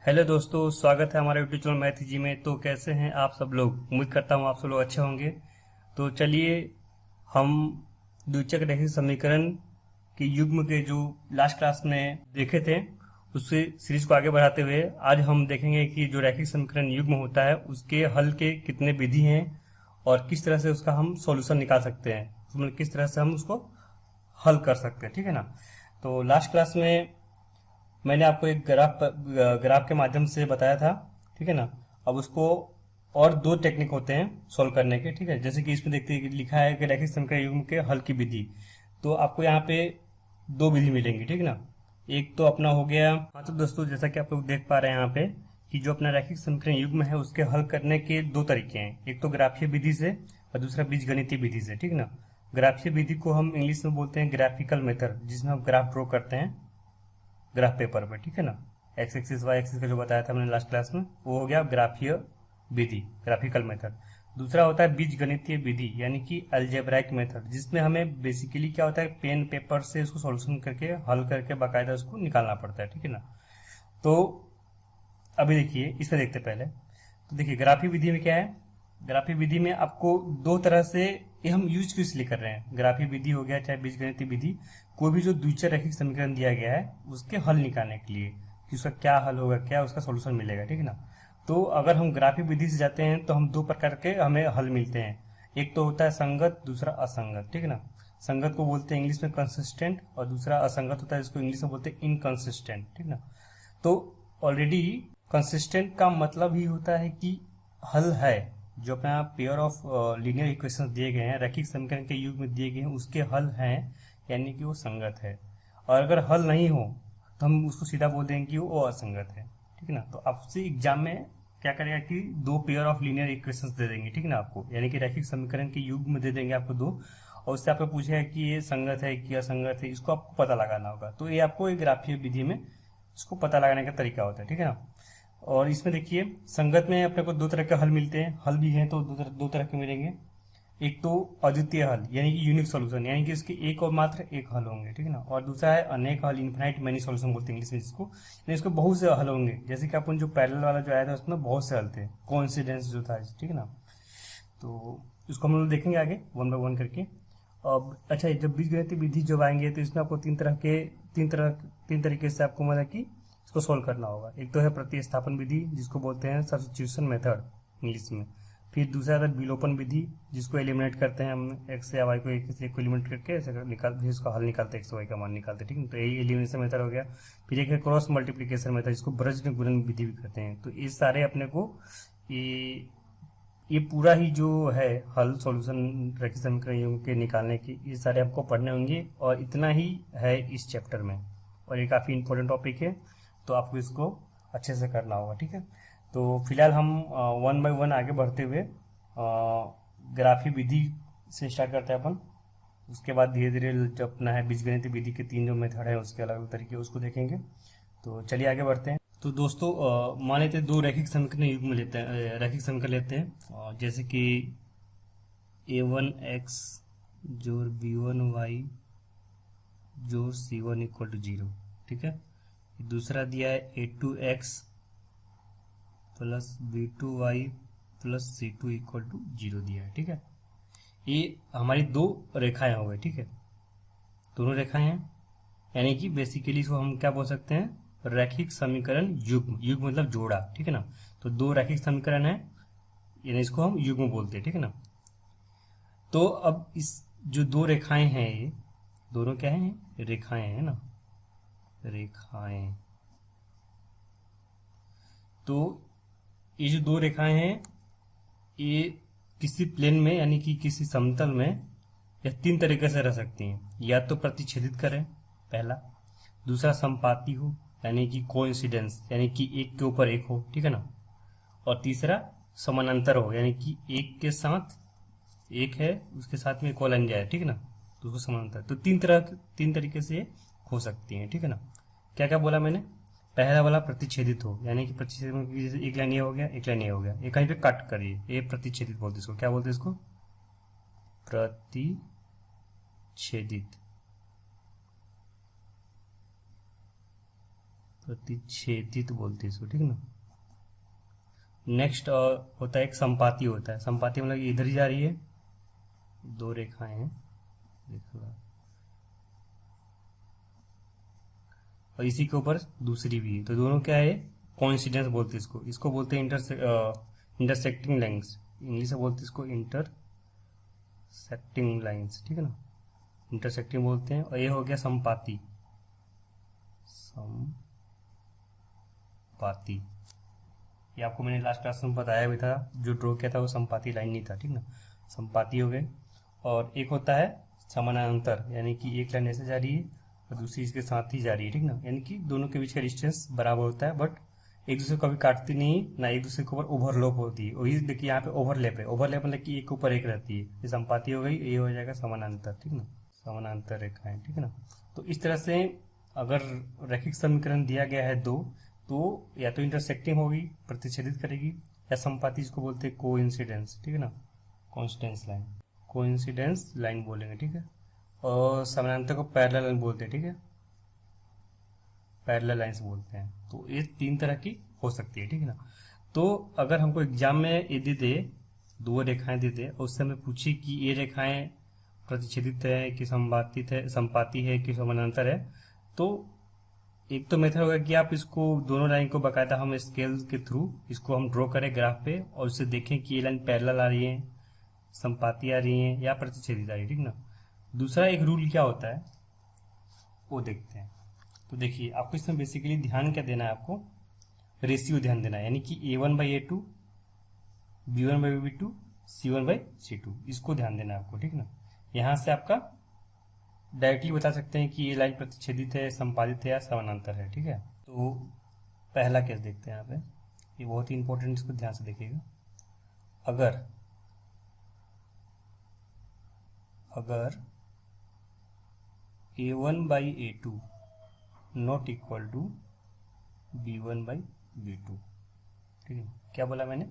Hello दोस्तों, स्वागत है हमारे यूट्यूब चैनल मैथ जी में। तो कैसे हैं आप सब लोग? उम्मीद करता हूँ आप सब लोग अच्छे होंगे। तो चलिए, हम द्वितीयक रैखिक समीकरण के युग्म के जो लास्ट क्लास में देखे थे उससे सीरीज को आगे बढ़ाते हुए आज हम देखेंगे कि जो रैखिक समीकरण युग्म होता है उसके हल के कितने विधि हैं और किस तरह से उसका हम सॉल्यूशन निकाल सकते हैं, मतलब किस तरह से हम उसको हल कर सकते हैं। ठीक है ना। तो लास्ट क्लास में मैंने आपको एक ग्राफ के माध्यम से बताया था। ठीक है ना। अब उसको और दो टेक्निक होते हैं सॉल्व करने के। ठीक है, जैसे कि इसमें देखते हैं कि लिखा है कि रैखिक समीकरण युग्म के हल की विधि। तो आपको यहाँ पे दो विधि मिलेंगी। ठीक है ना। एक तो अपना हो गया, हाँ तो दोस्तों जैसा कि आप लोग देख पा रहे हैं यहाँ पे कि जो अपना रैखिक समीकरण युग्म है उसके हल करने के दो तरीके हैं। एक तो ग्राफीय विधि से और दूसरा बीजगणितीय विधि से। ठीक है ना। ग्राफीय विधि को हम इंग्लिश में बोलते हैं ग्राफिकल मेथड, जिसमें हम ग्राफ ड्रॉ करते हैं ग्राफ पेपर पे। ठीक है ना। एक्स एक्सिस वाई एक्सिस का जो बताया था हमने लास्ट क्लास में वो हो गया ग्राफीय विधि, ग्राफिकल मेथड। दूसरा होता है बीज गणितीय विधि यानी कि अलजेब्राइक मेथड, जिसमें हमें बेसिकली क्या होता है पेन पेपर से उसको सॉल्यूशन करके हल करके बाकायदा उसको निकालना पड़ता है। ठीक है ना। तो अभी देखिए इसमें देखते पहले। तो देखिए ग्राफी विधि में क्या है। ग्राफी विधि में आपको दो तरह से, ये हम यूज किस लिए कर रहे हैं, ग्राफी विधि हो गया चाहे बीजगणितीय विधि, कोई भी जो द्वितीय रैखिक समीकरण दिया गया है उसके हल निकालने के लिए कि उसका क्या हल होगा, क्या उसका सोल्यूशन मिलेगा। ठीक है ना। तो अगर हम ग्राफी विधि से जाते हैं तो हम दो प्रकार के हमें हल मिलते हैं। एक तो होता है संगत, दूसरा असंगत। ठीक है ना। संगत को बोलते हैं इंग्लिश में कंसिस्टेंट और दूसरा असंगत होता है जिसको इंग्लिश में बोलते हैं इनकंसिस्टेंट। ठीक है ना। तो ऑलरेडी कंसिस्टेंट का मतलब ही होता है कि हल है, जो अपना पेयर ऑफ लीनियर इक्वेशंस दिए गए हैं, रैखिक समीकरण के युग में दिए गए हैं, उसके हल हैं, यानी कि वो संगत है। और अगर हल नहीं हो तो हम उसको सीधा बोल देंगे कि वो असंगत है। ठीक है ना। तो आपसे एग्जाम में क्या करेगा कि दो पेयर ऑफ लीनियर इक्वेशंस दे देंगे। ठीक है ना। आपको यानी कि रैखिक समीकरण के युग में दे देंगे आपको दो, और उससे आपको पूछेगा कि ये संगत है कि असंगत है, इसको आपको पता लगाना होगा। तो ये आपको एक ग्राफीय विधि में इसको पता लगाने का तरीका होता है। ठीक है ना। और इसमें देखिए संगत में अपने को दो तरह के हल मिलते हैं, हल भी हैं तो दो तरह के मिलेंगे। एक तो अद्वितीय हल यानी कि यूनिक सॉल्यूशन, यानी कि इसके एक और मात्र एक हल होंगे। ठीक है ना। और दूसरा है अनेक हल, इन्फिनाइट मेनी सॉल्यूशन बोलते हैं इंग्लिश में जिसको, यानी इसको बहुत से हल होंगे। जैसे कि अपन जो पैरेलल वाला जो आया था उसमें बहुत से हल थे, कोइंसिडेंस जो था। ठीक है ना। तो इसको हम लोग देखेंगे आगे वन बाय वन करके। अब अच्छा, जब बीजगणितीय विधि जब आएंगे तो इसमें आपको तीन तरीके से आपको मतलब कि इसको सोल्व करना होगा। एक तो है प्रतिस्थापन विधि जिसको बोलते हैं सब्स्टिट्यूशन मेथड इंग्लिश में। फिर दूसरा है विलोपन विधि जिसको एलिमिनेट करते हैं हम, एक्स या वाई को एक से एक को एलिमिनेट करके ऐसे निकाल फिर इसका हल निकालते हैं, एक्स वाई का मान निकालते हैं। ठीक है, तो यही एलिमिनेशन मेथड हो गया। फिर एक है क्रॉस मल्टीप्लीकेशन मेथड जिसको ब्रज गुणन विधि भी कहते हैं। तो ये सारे अपने को ये पूरा ही जो है हल सॉल्यूशन रैखिक समीकरण के निकालने की, ये सारे आपको पढ़ने होंगे और इतना ही है इस चैप्टर में, और ये काफ़ी इंपॉर्टेंट टॉपिक है तो आपको इसको अच्छे से करना होगा। ठीक है। तो फिलहाल हम वन बाय वन आगे बढ़ते हुए ग्राफी विधि से स्टार्ट करते हैं अपन। उसके बाद धीरे धीरे जो अपना है बीजगणितीय विधि के तीन जो मेथड है उसके अलग अलग तरीके उसको देखेंगे। तो चलिए आगे बढ़ते हैं। तो दोस्तों मान लेते हैं दो रैखिक समीकरण युग्म लेते हैं, रैखिक समीकरण लेते हैं, जैसे कि a1x जोड़ b1y जोड़ c1 इक्वल टू 0। ठीक है। दूसरा दिया है a2x plus b2y plus c2 equal to 0 दिया है। ठीक है। ये हमारी दो रेखाएं हो गई। ठीक है, दोनों रेखाएं हैं, यानी कि बेसिकली इसको हम क्या बोल सकते हैं, रैखिक समीकरण युग्म। युग्म मतलब जोड़ा। ठीक है ना। तो दो रैखिक समीकरण है यानी इसको हम युग्म बोलते हैं। ठीक है ना। तो अब इस जो दो रेखाएं हैं ये दोनों क्या हैं, रेखाएं हैं ना, रेखाएं। तो ये जो दो रेखाएं हैं ये किसी प्लेन में यानी कि किसी समतल में यह तीन तरीके से रह सकती हैं। या तो प्रतिच्छेदित करें पहला, दूसरा संपाती हो यानी कि कोइंसिडेंस यानी कि एक के ऊपर एक हो। ठीक है ना। और तीसरा समानांतर हो यानी कि एक के साथ एक है उसके साथ में एक और लाइन जाए। ठीक है ना। तो उसको समानांतर। तो तीन तरीके से हो सकती हैं। ठीक है ना। क्या क्या बोला मैंने, पहला वाला प्रतिच्छेदित हो यानी कि प्रतिच्छेदित में जैसे एक लाइन ये हो गया एक लाइन ये हो गया, ये कहीं पे कट करिए, ये प्रतिच्छेदित बोलते हैं इसको। क्या बोलते हैं इसको, प्रतिच्छेदित। प्रतिच्छेदित बोलते हैं इसको, ठीक है ना। नेक्स्ट होता है एक संपाती होता है। संपाती मतलब इधर ही जा रही है, दो रेखाएं हैं देखो, और इसी के ऊपर दूसरी भी है, तो दोनों क्या है, कोइंसिडेंस बोलते हैं इसको। इसको बोलते हैं इंटरसेक्टिंग लाइंस, इंग्लिश में बोलते हैं इसको इंटरसेक्टिंग लाइंस, ठीक है ना, इंटरसेक्टिंग बोलते हैं। और ये हो गया संपाती। संपाती ये आपको मैंने लास्ट क्लास में बताया भी था, जो ड्रॉ किया था वो संपाती लाइन नहीं था, ठीक ना। संपाती हो गए। और एक होता है समानांतर, यानी कि एक लाइन ऐसे जा रही है और दूसरी इसके साथ ही जा रही है, ठीक ना, यानी कि दोनों के बीच का डिस्टेंस बराबर होता है, बट एक दूसरे को कभी काटती नहीं ना, एक दूसरे के ऊपर ओवरलैप होती है। वही देखिए यहाँ पे ओवरलैप है, ओवरलैप मतलब कि एक ऊपर एक रहती है। ये संपाती हो गई, ये हो जाएगा समानांतर, ठीक ना, समानांतर रेखाएं, ठीक है ना। तो इस तरह से अगर रैखिक समीकरण दिया गया है दो, तो या तो इंटरसेक्टिंग होगी, प्रतिच्छेदित करेगी, या संपाती जिसको बोलते हैं कोइंसिडेंस, ठीक है ना, कोइंसिडेंस लाइन, कोइंसिडेंस लाइन बोलेंगे, ठीक है। और समानांतर को पैरेलल लाइन बोलते हैं, ठीक है, पैरेलल लाइंस बोलते हैं। तो ये तीन तरह की हो सकती है, ठीक है ना। तो अगर हमको एग्जाम में ये दे दे, दो रेखाएं दे दे और उससे हमें पूछे कि ये रेखाएं प्रतिच्छेदित है कि संपातित है, संपाती है कि समानांतर है, तो एक तो मेथड होगा कि आप इसको दोनों लाइन को बकायदा हम स्केल के थ्रू इसको हम ड्रॉ करें ग्राफ पे, और उससे देखें कि ये लाइन पैरेलल आ रही है, संपाती आ रही है, या प्रतिच्छेदित आ रही है, ठीक ना। दूसरा एक रूल क्या होता है वो देखते हैं। तो देखिए आपको इसमें बेसिकली ध्यान क्या देना है, आपको रेशियो ध्यान देना है, यानी कि A1/A2, B1/B2, C1/C2, इसको ध्यान देना है आपको, ठीक ना। यहाँ से आपका डायरेक्टली बता सकते हैं कि ये लाइन प्रतिच्छेदित है, संपादित है या समानांतर है, ठीक है। तो पहला केस देखते हैं यहाँ पे, ये बहुत ही इंपॉर्टेंट, इसको ध्यान से देखिएगा। अगर A1/A2 not equal to B1/B2, ठीक है। क्या बोला मैंने,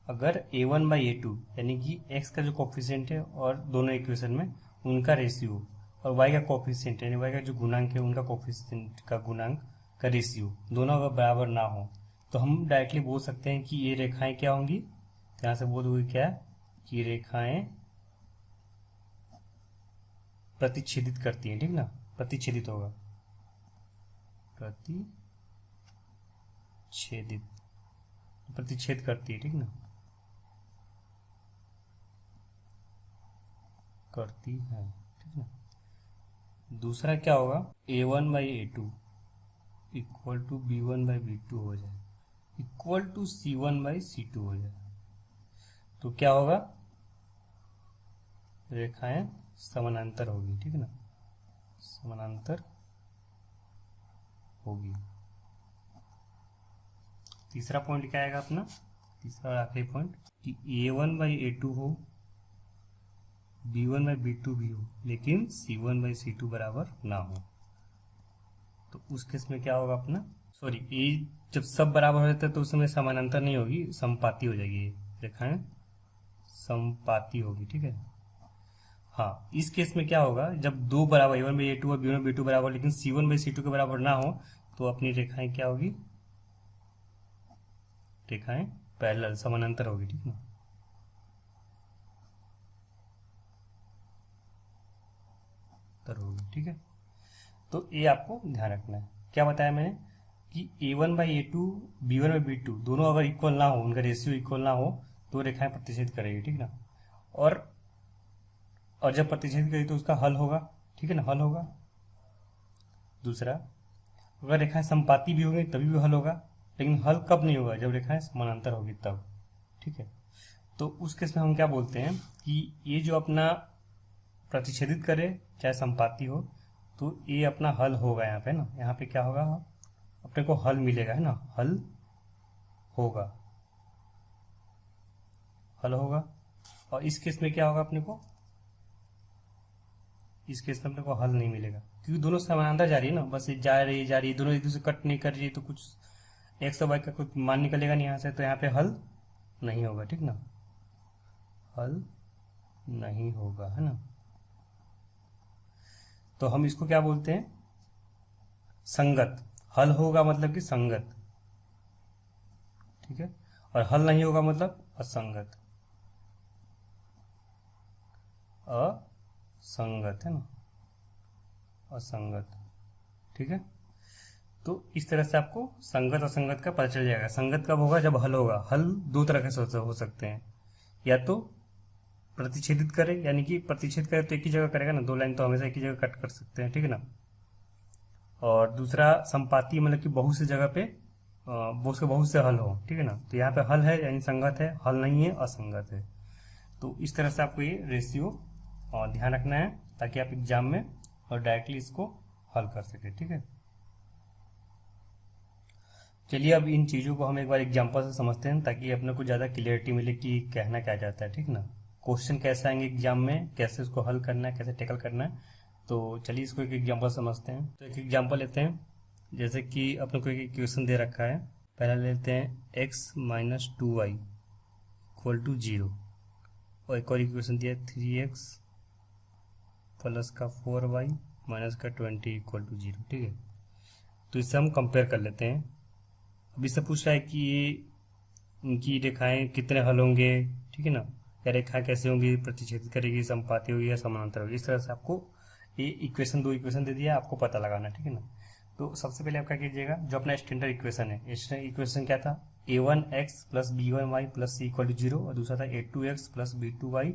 अगर A1/A2 यानी कि x का जो कोफिशिएंट है और दोनों इक्वेशन में उनका रेशियो, और y का कोफिशिएंट यानी y का जो गुणांक है उनका कोफिशिएंट का गुणांक का रेशियो, दोनों अगर बराबर ना हो, तो हम डायरेक्टली बोल सकते हैं कि ये रेखाएं क्या होंगी। तो यहाँ से बोल हुई क्या कि रेखाएं प्रतिच्छेदित करती हैं, ठीक ना, प्रतिच्छेदित होगा, प्रतिच्छेदित, प्रतिच्छेद करती है, ठीक ना, करती है, ठीक ना। दूसरा क्या होगा, A1/A2 इक्वल टू B1/B2 हो जाए, इक्वल टू C1/C2 हो जाए, तो क्या होगा, रेखाएं समानांतर होगी, ठीक है ना, समानांतर होगी। तीसरा पॉइंट क्या आएगा अपना, तीसरा आखिरी पॉइंट, कि A1/A2 हो, B1/B2 भी हो, लेकिन C1/C2 बराबर ना हो। तो उस केस में क्या होगा अपना, सॉरी, ये जब सब बराबर होता है तो उस समय समानांतर नहीं होगी, संपाती हो जाएगी, रेखाएं संपाती होगी, ठीक है। हाँ, इस केस में क्या होगा, जब दो बराबर A1/A2 और B1/B2 बराबर लेकिन C1/C2 के बराबर ना हो, तो अपनी रेखाएं क्या होगी, रेखाएं पैरेलल समानांतर होगी, ठीक ना। होगी, ठीक है। तो ये आपको ध्यान रखना है। क्या बताया मैंने कि A1/A2 B1/B2 दोनों अगर इक्वल ना हो, उनका रेशियो इक्वल ना हो, तो रेखाएं प्रतिच्छेद करेगी, ठीक ना। और जब प्रतिच्छेद करेगी तो उसका हल होगा, ठीक है ना, हल होगा। दूसरा, अगर रेखाएं संपाती भी होंगी तभी भी हल होगा, लेकिन हल कब नहीं होगा, जब रेखाएं समानांतर होगी तब, ठीक है। तो उस केस में हम क्या बोलते हैं कि ये जो अपना प्रतिच्छेदित करे चाहे संपाती हो, तो ये अपना हल होगा यहाँ पे ना, यहाँ पे क्या होगा, अपने को हल मिलेगा, है ना, हल होगा, हल होगा। और इस केस में क्या होगा, अपने को इस केस में अपने को हल नहीं मिलेगा, क्योंकि दोनों समानांतर जा रही है ना, बस जा रही है, दोनों एक दूसरे कट नहीं कर रही है, तो कुछ एक्स और वाई का कुछ मान निकलेगा नहीं यहाँ से, तो यहाँ पे हल नहीं होगा, ठीक ना, हल नहीं होगा, है ना। तो हम इसको क्या बोलते हैं, संगत हल होगा मतलब कि संगत, ठीक है, और हल नहीं होगा मतलब असंगत, असंगत है ना, असंगत, ठीक है। तो इस तरह से आपको संगत असंगत का पता चल जाएगा। संगत कब होगा, जब हल होगा। हल दो तरह के हो सकते हैं, या तो प्रतिच्छेदित करे, यानी कि प्रतिच्छेद करे तो एक ही जगह करेगा ना, दो लाइन तो हमेशा एक ही जगह कट कर सकते हैं, ठीक है ना। और दूसरा संपाती, मतलब कि बहुत सी जगह पे बहुत से हल हो, ठीक है ना। तो यहाँ पे हल है यानी संगत है, हल नहीं है असंगत है। तो इस तरह से आपको ये रेशियो ध्यान रखना है, ताकि आप एग्जाम में और डायरेक्टली इसको हल कर सके, ठीक है। चलिए अब इन चीज़ों को हम एक बार एग्जाम्पल से समझते हैं, ताकि अपने को ज़्यादा क्लियरिटी मिले कि कहना क्या चाहता है, ठीक ना। क्वेश्चन कैसे आएंगे एग्जाम में, कैसे उसको हल करना है, कैसे टैकल करना है। तो चलिए इसको एक एग्जाम्पल समझते हैं। तो एक एग्जाम्पल लेते हैं, जैसे कि अपने को एक इक्वेशन दे रखा है। पहला लेते हैं x-2y इक्वल टू 0, और एक और इक्वेशन दिया है 3x प्लस का 4y माइनस का 20 इक्वल टू 0, ठीक है। तो इससे हम कंपेयर कर लेते हैं। अब इससे पूछ रहा है कि ये इनकी रेखाएं कितने हल होंगे, ठीक है ना, या रेखाएं कैसे होंगी, प्रतिच्छेदित करेगी, संपाती होगी या समानांतर होगी। इस तरह से आपको ये इक्वेशन, दो इक्वेशन दे दिया, आपको पता लगाना, ठीक है ना। तो सबसे पहले आप क्या कीजिएगा, जो अपना स्टैंडर्ड इक्वेशन है, स्टैंडर्ड इक्वेशन क्या था, a1x plus b1y plus c equal to 0, और दूसरा था a2x plus b2y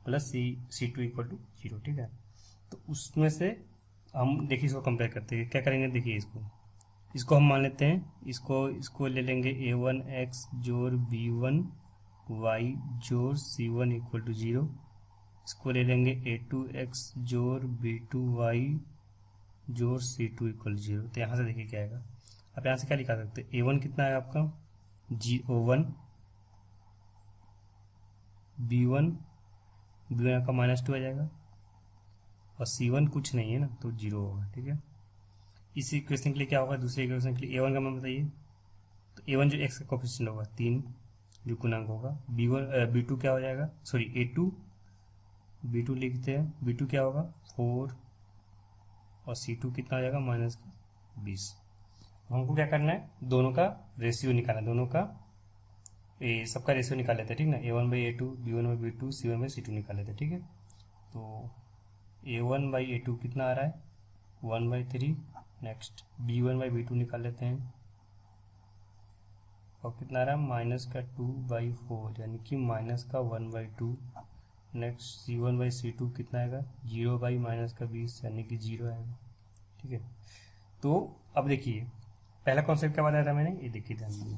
plus c2 equal to 0, ठीक है। तो उसमें से हम देखिए इसको कंपेयर करते हैं, क्या करेंगे, देखिए इसको हम मान लेते हैं, इसको ले लेंगे a1x जोड़ b1y जोड़ c1 इक्वल टू 0, इसको ले लेंगे a2x जोड़ b2y जोड़ c2 इक्वल 0। तो यहाँ से देखिए क्या आएगा, आप यहाँ से क्या लिखा सकते हैं, a1 कितना है आपका 0 b1 का -2 आ जाएगा, और c1 कुछ नहीं है ना, तो 0 होगा, ठीक है। इसी इक्वेशन के लिए क्या होगा, दूसरे इक्वेशन के लिए a1 का मान बताइए। तो a1 जो x का कोफिशिएंट होगा 3 जो गुणांक होगा, b2 क्या हो जाएगा, सॉरी a2 b2 लिखते हैं, b2 क्या होगा 4, और c2 कितना हो जाएगा -20। हमको क्या करना है, दोनों का रेशियो निकालना है, दोनों का सबका रेशियो निकाल लेते हैं, ठीक ना। a1/a2 b1/b2 c1/c2 निकाल लेते हैं, ठीक है। तो a1/a2 कितना आ रहा है 1/3, नेक्स्ट b1/b2 निकाल लेते हैं, और कितना आ रहा है -2/4, यानी कि -1/2। नेक्स्ट c1/c2 कितना आएगा 0/-20 यानी कि 0 आएगा, ठीक है। तो अब देखिए पहला कॉन्सेप्ट क्या बताया था मैंने, ये देखिए ध्यान दीजिए।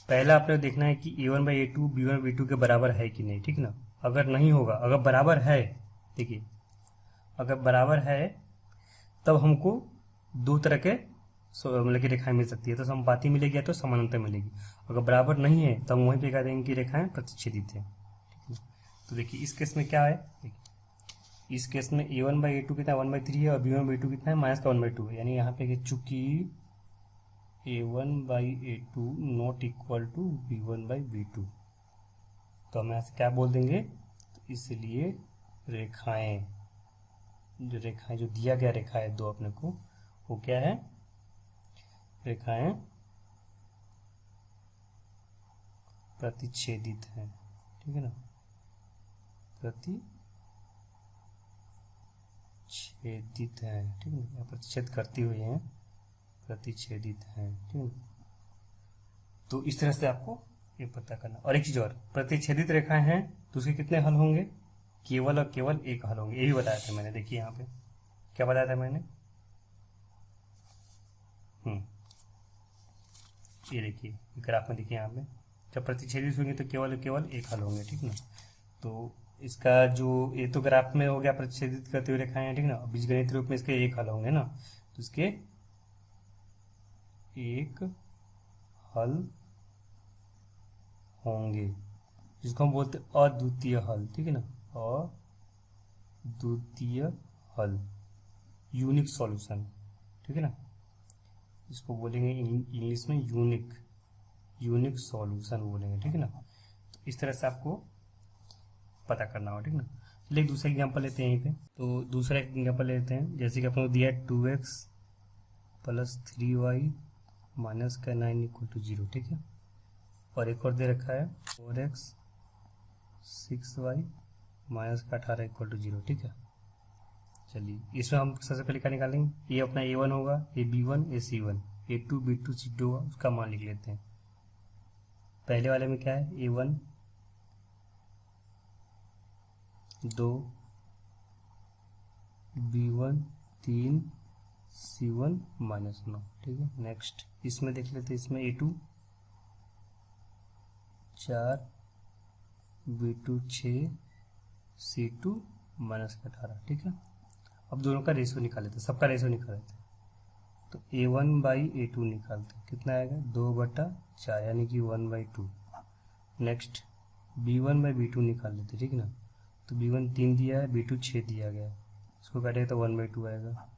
पहला आपने देखना है कि a1/a2 b1/b2 के बराबर है कि नहीं, ठीक ना। अगर नहीं होगा, अगर बराबर है, देखिए अगर बराबर है तब हमको दो तरह के मतलब की रेखाएं मिल सकती है, तो समपाती मिलेगी या तो समानांतर मिलेगी। अगर बराबर नहीं है तब वहीं पे कह देंगे कि रेखाएं प्रतिच्छेदित है, ठीक है। तो देखिए इस केस में क्या है, इस केस में a1/a2 कितना 1/3 है, और b1/b2 कितना है -1/2 है, यानी यहाँ पे चूंकि a1/a2 not equal to b1/b2, तो हम यहाँ से क्या बोल देंगे, तो इसलिए रेखाएं जो दिया गया रेखा है दो अपने को, वो क्या है, रेखाएं प्रतिच्छेदित है, ठीक है ना, प्रतिच्छेदित है, ठीक है ना, प्रतिच्छेद करती हुई है, प्रतिच्छेदित है, ठीक है। तो इस तरह से आपको ये पता करना। और एक चीज और, प्रतिच्छेदित रेखाएं हैं तो उसके कितने हल होंगे, केवल और केवल एक हल होंगे, ये भी बताया था मैंने। देखिए यहाँ पे क्या बताया था मैंने, ये देखिए ग्राफ में, देखिए यहाँ पे जब प्रतिच्छेदित होंगे तो केवल केवल एक हल होंगे, ठीक ना। तो इसका जो ये तो ग्राफ में हो गया प्रतिच्छेदित करते हुए रेखाएं, ठीक ना। बीजगणित रूप में इसके एक हल होंगे ना, तो इसके एक हल होंगे, जिसको हम बोलते हैं अद्वितीय हल, ठीक है ना, अद्वितीय हल, यूनिक सॉल्यूशन, ठीक है ना। इसको बोलेंगे इंग्लिश में यूनिक सॉल्यूशन बोलेंगे, ठीक है ना। तो इस तरह से आपको पता करना होगा, ठीक ना। चलिए दूसरा एग्जांपल लेते हैं यहीं पे। तो दूसरा एग्जांपल लेते हैं, जैसे कि अपने को दिया है 2x प्लस 3y माइनस का 9 इक्वल टू 0, ठीक है। और एक और दे रखा है 4x 6y माइनस का 18 इक्वल टू 0, ठीक है। चलिए इसमें हम सबसे पहले क्या निकालेंगे, ये अपना a1 होगा, ये b1, ये c1, a2 b2 c2 होगा, उसका मान लिख लेते हैं। पहले वाले में क्या है, a1 2, b1 3, c1 माइनस 9, ठीक है। नेक्स्ट इसमें देख लेते हैं, इसमें a2 4, b2 6, c2 माइनस का 18, ठीक है। अब दोनों का रेशियो निकाल लेते हैं, सबका रेशियो निकाल लेते हैं। तो a1/a2 निकालते हैं, कितना आएगा 2/4 यानी कि 1/2। नेक्स्ट b1/b2 निकाल लेते हैं, ठीक है ना। तो b1 3 दिया है, b2 6 दिया गया है, इसको काटेगा तो 1/2 आएगा।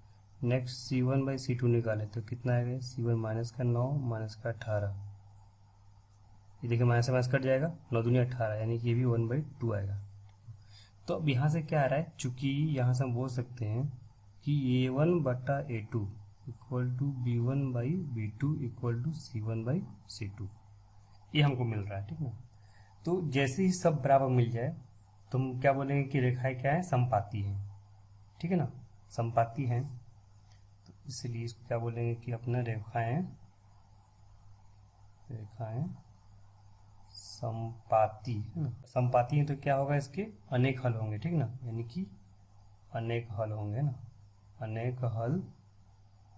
नेक्स्ट c1/c2 निकाले तो कितना आएगा, c1 माइनस का 9 माइनस का 18, ये देखिए माइनस से माइनस कट जाएगा, 9 दूनी 18 यानी कि ये भी 1/2 आएगा। तो अब यहाँ से क्या आ रहा है, चूंकि यहाँ से हम बोल सकते हैं कि a1/a2 equal to b1/b2 equal to c1/c2, ये हमको मिल रहा है, ठीक है। तो जैसे ही सब बराबर मिल जाए तो हम क्या बोलेंगे कि रेखाएं क्या है, समपाती हैं, ठीक है ना, समपाती हैं। तो इसलिए इसको क्या बोलेंगे कि अपना रेखाएं समपाती है ना। समपाती है तो क्या होगा, इसके अनेक हल होंगे, ठीक ना, यानी कि अनेक हल होंगे ना, अनेक हल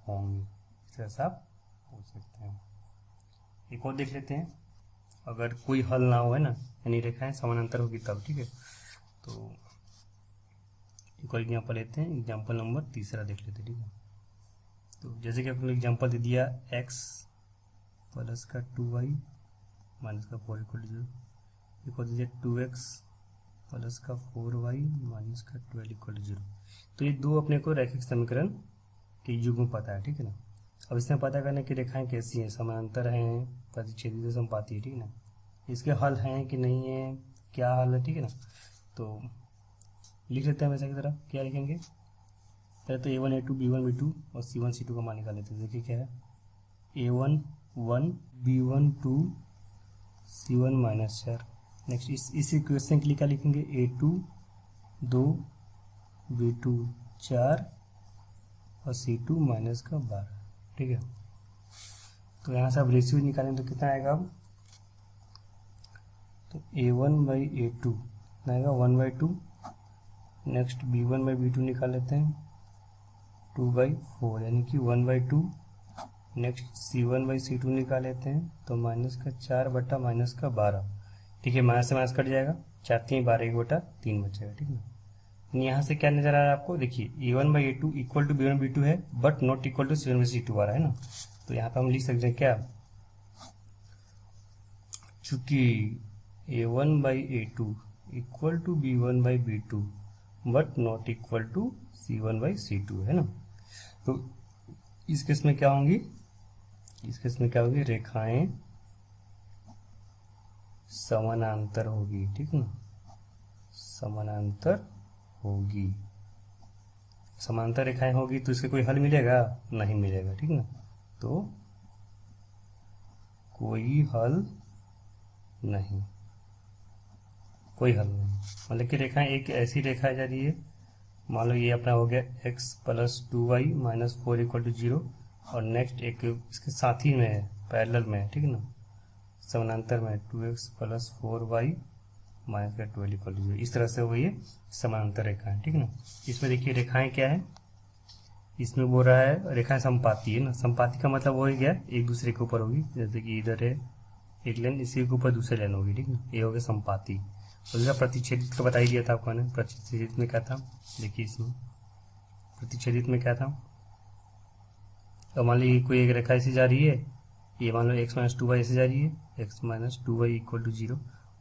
होंगे, इस तरह से आप बोल सकते हैं। एक और देख लेते हैं, अगर कोई हल ना हो, है ना, यानी रेखाएं समानांतर होगी तब, ठीक है। तो एक और एग्जाम्पल लेते हैं, एग्जाम्पल नंबर 3 देख लेते हैं, ठीक है। तो जैसे कि आपने एग्जाम्पल दे दिया x प्लस का 2y माइनस का 4 इक्वल टू 0, एक और दीजिए 2x प्लस का 4y माइनस का 12 इक्वल टू 0। तो ये दो अपने को रैखिक समीकरण के युग्म पता है, ठीक है ना। अब इसमें पता करना कि रेखाएं कैसी हैं, समानांतर हैं, प्रतिच्छेदी से समपाती है, ठीक है ना, इसके हल हैं कि नहीं है, क्या हल है, ठीक है ना। तो लिख लेते हैं वैसे की तरह, क्या लिखेंगे, पहले तो a1 a2 b1 b2 और c1 c2 का मान निकाल लेते हैं। देखिए क्या है, a1 1, b1 2, c1 minus 4। Next इस इक्वेशन के लिए क्या लिखेंगे, a2 2, b2 4 और c2 माइनस का 12, ठीक है। तो यहाँ से आप रेशियो निकालें तो कितना आएगा, अब तो a1/a2 कितना आएगा 1/2। नेक्स्ट b1/b2 निकाल लेते हैं 2/4 यानी कि 1/2। नेक्स्ट c1/c2 निकाल लेते हैं तो माइनस का 4 बटा माइनस का 12, ठीक है, माइनस से माइनस कट जाएगा, 4 3 12 1 बटा 3 बचेगा, ठीक है। यहाँ से क्या नजर आ रहा है आपको, देखिए a1/a2 इक्वल टू b1/b2 है but not equal to c1/c2 आ रहा है ना। तो यहाँ पे हम लिख सकते हैं क्या, चूंकि a1/a2 equal to b1/b2 but not equal to c1/c2 है ना। तो इस केस में क्या होंगी, इस केस में क्या होगी, रेखाएं समानांतर होगी, ठीक ना, समानांतर होगी। समानांतर रेखाएं होगी तो इसके कोई हल मिलेगा, नहीं मिलेगा, ठीक ना। तो कोई हल नहीं, कोई हल नहीं, मतलब कि रेखाएं एक ऐसी रेखा जा रही है, मान लो ये अपना हो गया x plus 2y minus 4 equal to 0, और नेक्स्ट एक इसके साथ ही में है, पैरेलल में है, ठीक है ना, समानांतर में 2x प्लस 4y माइनस का 12 इक्वल टू 0। इस तरह से वो ये समानांतर रेखा है, ठीक है ना। इसमें देखिए रेखाएं क्या है, इसमें बोल रहा है रेखाएं समपाती है ना। समपाती का मतलब वो ही गया एक दूसरे के ऊपर होगी, जैसे कि इधर है एक लाइन, इसी के ऊपर दूसरी लाइन होगी, ठीक है, ये हो गया समपाती। और दूसरा प्रतिच्छेदित का बता ही दिया था आपको ने, प्रतिच्छेदित में क्या था, देखिए इसमें प्रतिच्छेदित में क्या था, तो मान लीजिए कोई एक रेखा ऐसी जा रही है, ये मान लो x माइनस 2y ऐसे जा रही है, x minus 2y equal to 0,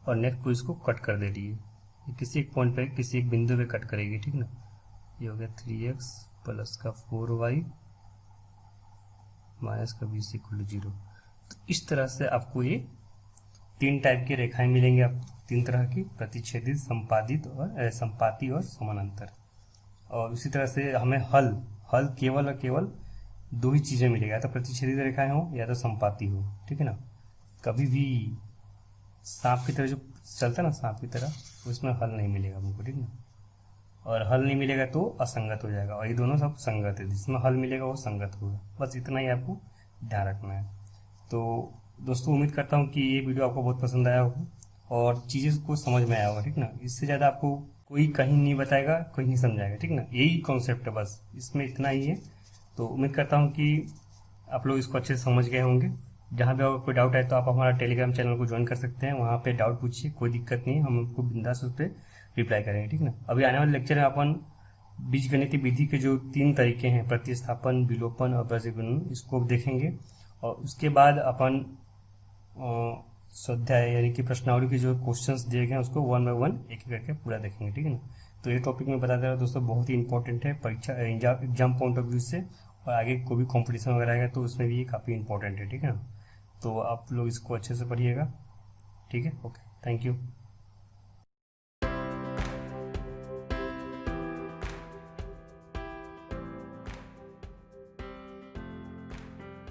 और नेक्स्ट को इसको कट कर दे रही है, ये किसी एक पॉइंट पे किसी एक बिंदु पे कट करेगी, ठीक ना। ये हो गया 3x प्लस का 4y माइनस का 20 इक्वल टू 0। तो इस तरह से आपको ये 3 टाइप की रेखाएं मिलेंगे, आप तीन तरह की, प्रतिच्छेदित, संपादित और संपाती और समानांतर। और उसी तरह से हमें हल हल केवल और केवल दो ही चीज़ें मिलेगा, या तो प्रतिच्छेदित रेखाएं हो या तो संपाती हो, ठीक है ना। कभी भी सांप की तरह जो चलता है ना, सांप की तरह, उसमें हल नहीं मिलेगा हमको, ठीक ना। और हल नहीं मिलेगा तो असंगत हो जाएगा, और ये दोनों सब संगत है, जिसमें हल मिलेगा वो संगत होगा। बस इतना ही आपको ध्यान रखना है। तो दोस्तों उम्मीद करता हूँ कि ये वीडियो आपको बहुत पसंद आया होगा और चीज़ें को समझ में आया होगा, ठीक ना। इससे ज़्यादा आपको कोई कहीं नहीं बताएगा, कोई नहीं समझाएगा, ठीक ना। यही कॉन्सेप्ट है, बस इसमें इतना ही है। तो उम्मीद करता हूँ कि आप लोग इसको अच्छे से समझ गए होंगे। जहाँ भी आपको कोई डाउट है तो आप हमारा टेलीग्राम चैनल को ज्वाइन कर सकते हैं, वहाँ पे डाउट पूछिए, कोई दिक्कत नहीं है, हम आपको बिंदास उस पर रिप्लाई करेंगे, ठीक ना। अभी आने वाले लेक्चर में अपन बीजगणितीय विधि के जो तीन तरीके हैं, प्रतिस्थापन, विलोपन और बीजगणन, इसको देखेंगे। और उसके बाद अपन स्वाध्याय यानी कि प्रश्नावली के जो क्वेश्चंस दिए गए हैं उसको वन बाय वन एक एक करके पूरा देखेंगे, ठीक है ना। तो ये टॉपिक मैं बता दे रहा हूँ दोस्तों, बहुत ही इंपॉर्टेंट है परीक्षा एग्जाम पॉइंट ऑफ व्यू से, और आगे कोई भी कॉम्पिटिशन वगैरह आएगा तो उसमें भी ये काफ़ी इंपॉर्टेंट है, ठीक है ना। तो आप लोग इसको अच्छे से पढ़िएगा, ठीक है। Okay, thank you.